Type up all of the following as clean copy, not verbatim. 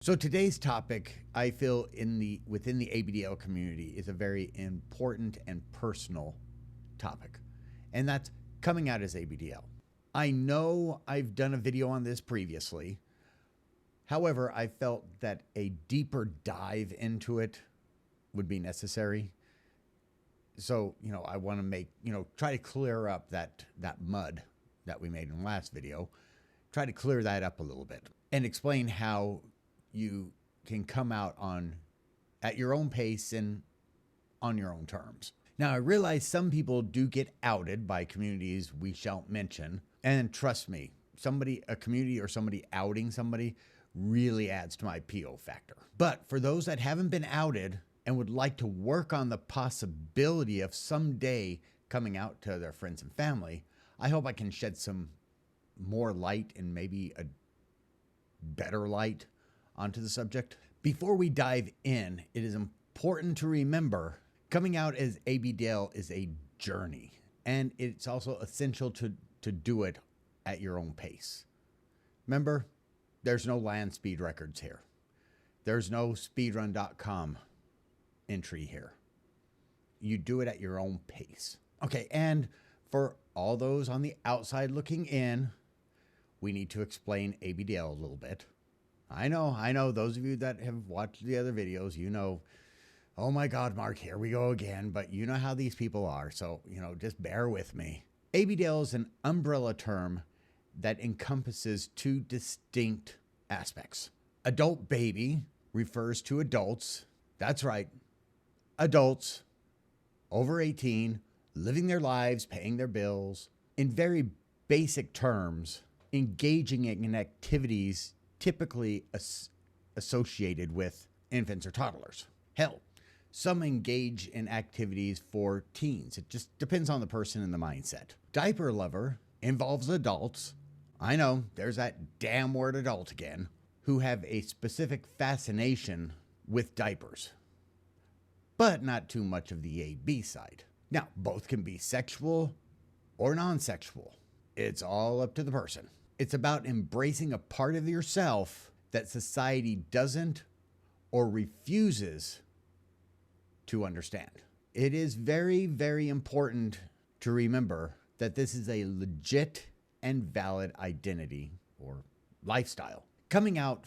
So today's topic, I feel within the ABDL community, is a very important and personal topic, and that's coming out as ABDL. I know I've done a video on this previously. However, I felt that a deeper dive into it would be necessary. So, I want to make, try to clear up that mud that we made in the last video, try to clear that up a little bit and explain how you can come out at your own pace and on your own terms. Now, I realize some people do get outed by communities we shan't mention. And trust me, a community or somebody outing somebody really adds to my appeal factor. But for those that haven't been outed and would like to work on the possibility of someday coming out to their friends and family, I hope I can shed some more light and maybe a better light onto the subject. Before we dive in, it is important to remember coming out as ABDL is a journey, and it's also essential to do it at your own pace. Remember, there's no land speed records here. There's no speedrun.com entry here. You do it at your own pace. Okay, and for all those on the outside looking in, we need to explain ABDL a little bit. I know, those of you that have watched the other videos, oh my God, Mark, here we go again, but you know how these people are, so, just bear with me. ABDL is an umbrella term that encompasses two distinct aspects. Adult baby refers to adults, that's right, adults over 18, living their lives, paying their bills, in very basic terms, engaging in activities typically associated with infants or toddlers. Hell, some engage in activities for teens. It just depends on the person and the mindset. Diaper lover involves adults, I know, there's that damn word adult again, who have a specific fascination with diapers, but not too much of the AB side. Now, both can be sexual or non-sexual. It's all up to the person. It's about embracing a part of yourself that society doesn't or refuses to understand. It is very, very important to remember that this is a legit and valid identity or lifestyle. Coming out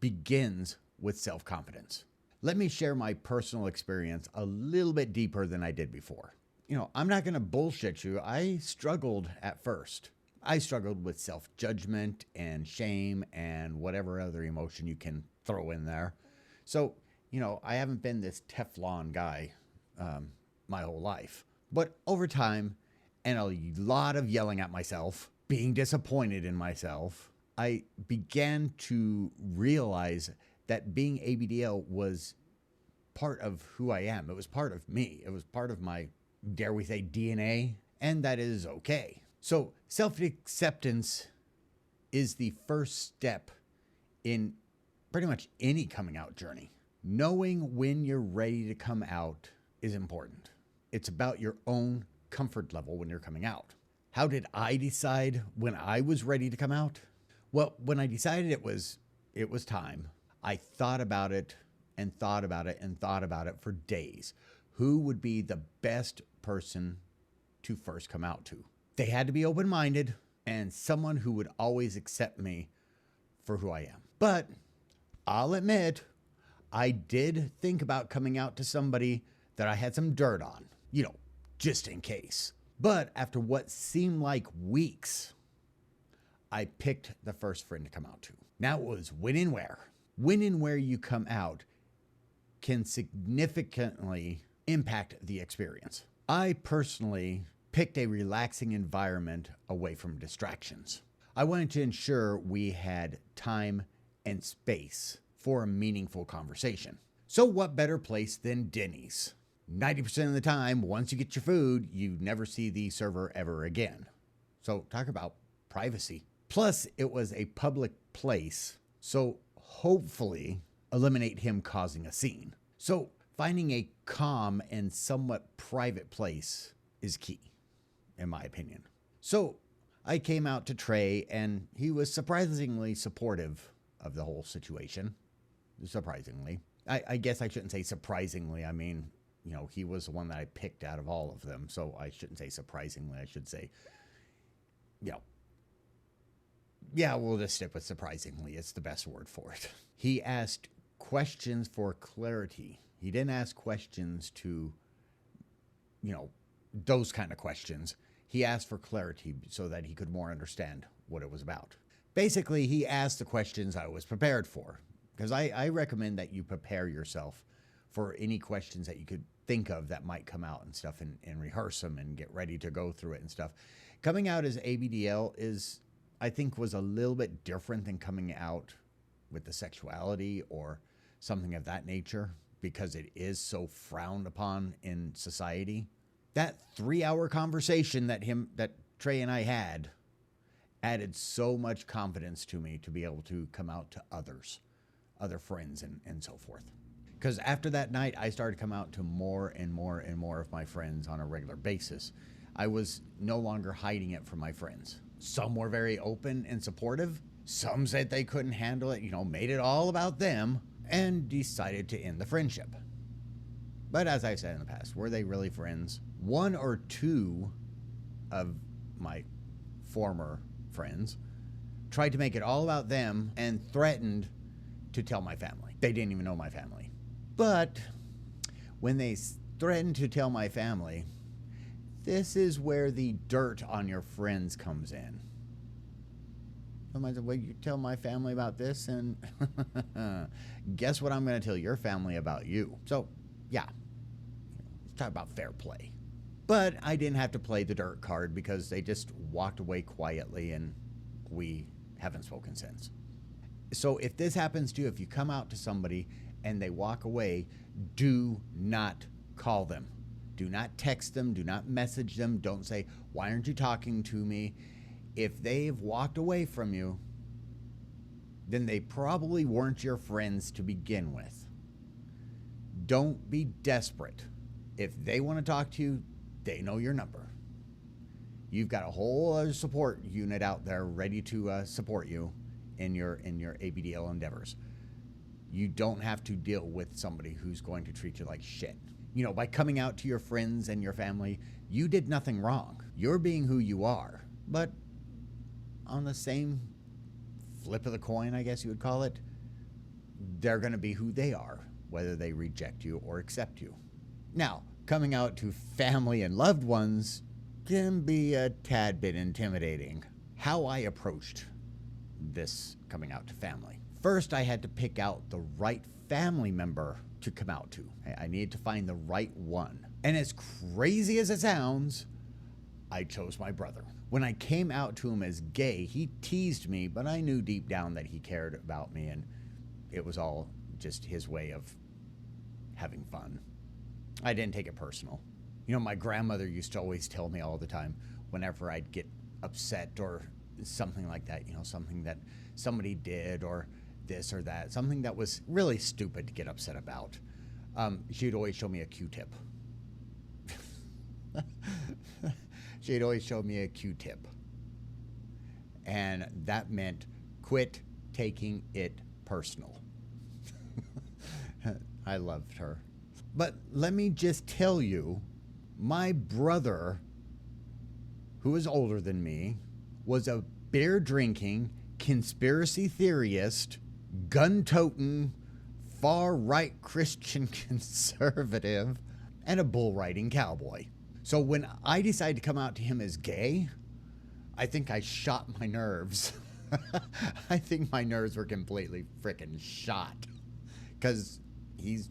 begins with self-confidence. Let me share my personal experience a little bit deeper than I did before. I'm not going to bullshit you. I struggled at first. I struggled with self-judgment and shame and whatever other emotion you can throw in there. So, I haven't been this Teflon guy my whole life. But over time, and a lot of yelling at myself, being disappointed in myself, I began to realize that being ABDL was part of who I am. It was part of me. It was part of my, dare we say, DNA, and that is okay. So self-acceptance is the first step in pretty much any coming out journey. Knowing when you're ready to come out is important. It's about your own comfort level when you're coming out. How did I decide when I was ready to come out? Well, when I decided it was time, I thought about it and thought about it and thought about it for days. Who would be the best person to first come out to? They had to be open-minded and someone who would always accept me for who I am. But I'll admit, I did think about coming out to somebody that I had some dirt on, just in case. But after what seemed like weeks, I picked the first friend to come out to. Now it was when and where. When and where you come out can significantly impact the experience. I personally picked a relaxing environment away from distractions. I wanted to ensure we had time and space for a meaningful conversation. So what better place than Denny's? 90% of the time, once you get your food, you never see the server ever again. So talk about privacy. Plus, it was a public place, so hopefully eliminate him causing a scene. So finding a calm and somewhat private place is key, in my opinion. So I came out to Trey, and he was surprisingly supportive of the whole situation. surprisingly. I guess I shouldn't say surprisingly. I mean, he was the one that I picked out of all of them. So I shouldn't say surprisingly. I should say, you know, yeah, we'll just stick with surprisingly. It's the best word for it. He asked questions for clarity. He didn't ask questions to, those kind of questions. He asked for clarity so that he could more understand what it was about. Basically, he asked the questions I was prepared for, because I recommend that you prepare yourself for any questions that you could think of that might come out and stuff, and rehearse them and get ready to go through it and stuff. Coming out as ABDL I think, was a little bit different than coming out with the sexuality or something of that nature, because it is so frowned upon in society. That 3-hour conversation that Trey and I had added so much confidence to me to be able to come out to other friends and so forth. Because after that night, I started to come out to more and more and more of my friends on a regular basis. I was no longer hiding it from my friends. Some were very open and supportive. Some said they couldn't handle it, made it all about them, and decided to end the friendship. But as I've said in the past, were they really friends? 1 or 2 of my former friends tried to make it all about them and threatened to tell my family. They didn't even know my family. But when they threatened to tell my family, this is where the dirt on your friends comes in. I said, well, you tell my family about this, and guess what I'm going to tell your family about you. So, yeah, let's talk about fair play. But I didn't have to play the dirt card, because they just walked away quietly, and we haven't spoken since. So if this happens to you, if you come out to somebody and they walk away, do not call them. Do not text them. Do not message them. Don't say, why aren't you talking to me? If they've walked away from you, then they probably weren't your friends to begin with. Don't be desperate. If they want to talk to you, they know your number. You've got a whole other support unit out there ready to support you in your ABDL endeavors. You don't have to deal with somebody who's going to treat you like shit. By coming out to your friends and your family, you did nothing wrong. You're being who you are. But on the same flip of the coin, I guess you would call it, they're going to be who they are, whether they reject you or accept you. Now, coming out to family and loved ones can be a tad bit intimidating. How I approached this coming out to family. First, I had to pick out the right family member to come out to. I needed to find the right one. And as crazy as it sounds, I chose my brother. When I came out to him as gay, he teased me, but I knew deep down that he cared about me, and it was all just his way of having fun. I didn't take it personal. My grandmother used to always tell me all the time, whenever I'd get upset or something like that, something that somebody did or this or that, something that was really stupid to get upset about, she'd always show me a Q-tip. She'd always show me a Q-tip. And that meant quit taking it personal. I loved her. But let me just tell you, my brother, who is older than me, was a beer-drinking, conspiracy theorist, gun-toting, far-right Christian conservative, and a bull-riding cowboy. So when I decided to come out to him as gay, I think I shot my nerves. I think my nerves were completely freaking shot, because he's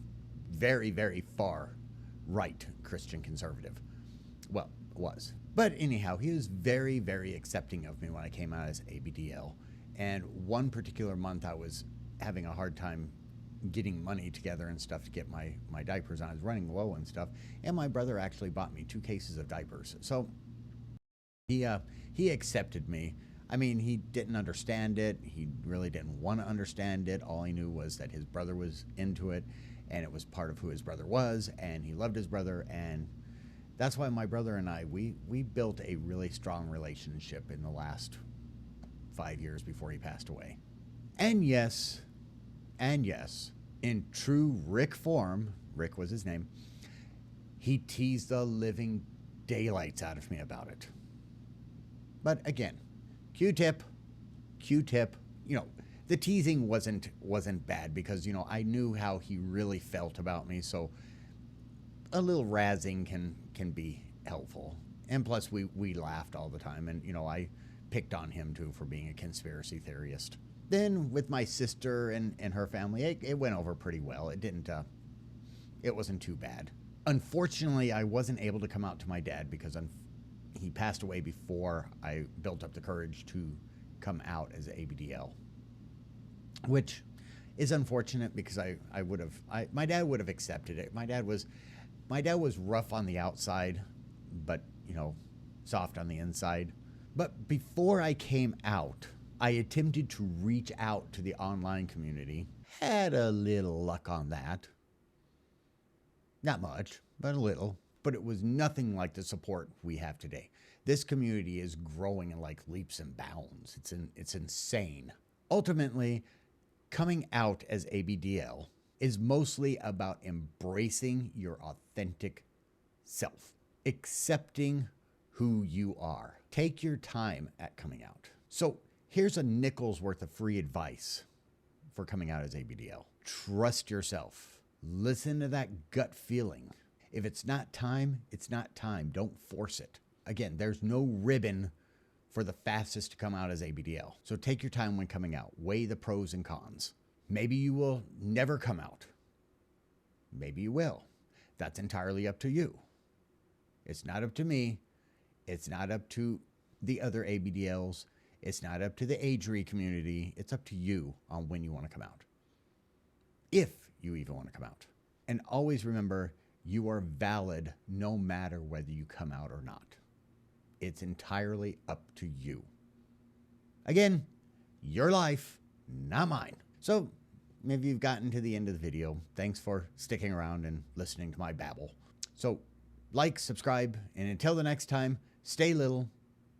very, very far right Christian conservative. Well, was. But anyhow, he was very, very accepting of me when I came out as ABDL. And one particular month I was having a hard time getting money together and stuff to get my diapers on. I was running low and stuff. And my brother actually bought me 2 cases of diapers. So he accepted me. I mean, he didn't understand it. He really didn't want to understand it. All he knew was that his brother was into it, and it was part of who his brother was, and he loved his brother. And that's why my brother and I, we built a really strong relationship in the last 5 years before he passed away. And yes, In true Rick form, Rick was his name, he teased the living daylights out of me about it. But again, Q-tip, the teasing wasn't bad because, I knew how he really felt about me, so a little razzing can be helpful. And plus we laughed all the time, and I picked on him too for being a conspiracy theorist. Then with my sister and her family, it went over pretty well. It wasn't too bad. Unfortunately, I wasn't able to come out to my dad because he passed away before I built up the courage to come out as ABDL, which is unfortunate because my dad would have accepted it. My dad was rough on the outside, but soft on the inside. But before I came out, I attempted to reach out to the online community. Had a little luck on that. Not much, but a little. But it was nothing like the support we have today. This community is growing in like leaps and bounds. It's insane. Ultimately, coming out as ABDL is mostly about embracing your authentic self, accepting who you are. Take your time at coming out. So here's a nickel's worth of free advice for coming out as ABDL. Trust yourself. Listen to that gut feeling. If it's not time, it's not time. Don't force it. Again, there's no ribbon for the fastest to come out as ABDL. So take your time when coming out. Weigh the pros and cons. Maybe you will never come out. Maybe you will. That's entirely up to you. It's not up to me. It's not up to the other ABDLs. It's not up to the agery community. It's up to you on when you want to come out. If you even want to come out. And always remember, you are valid no matter whether you come out or not. It's entirely up to you. Again, your life, not mine. So, maybe you've gotten to the end of the video. Thanks for sticking around and listening to my babble. So, like, subscribe, and until the next time, stay little,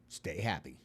stay happy.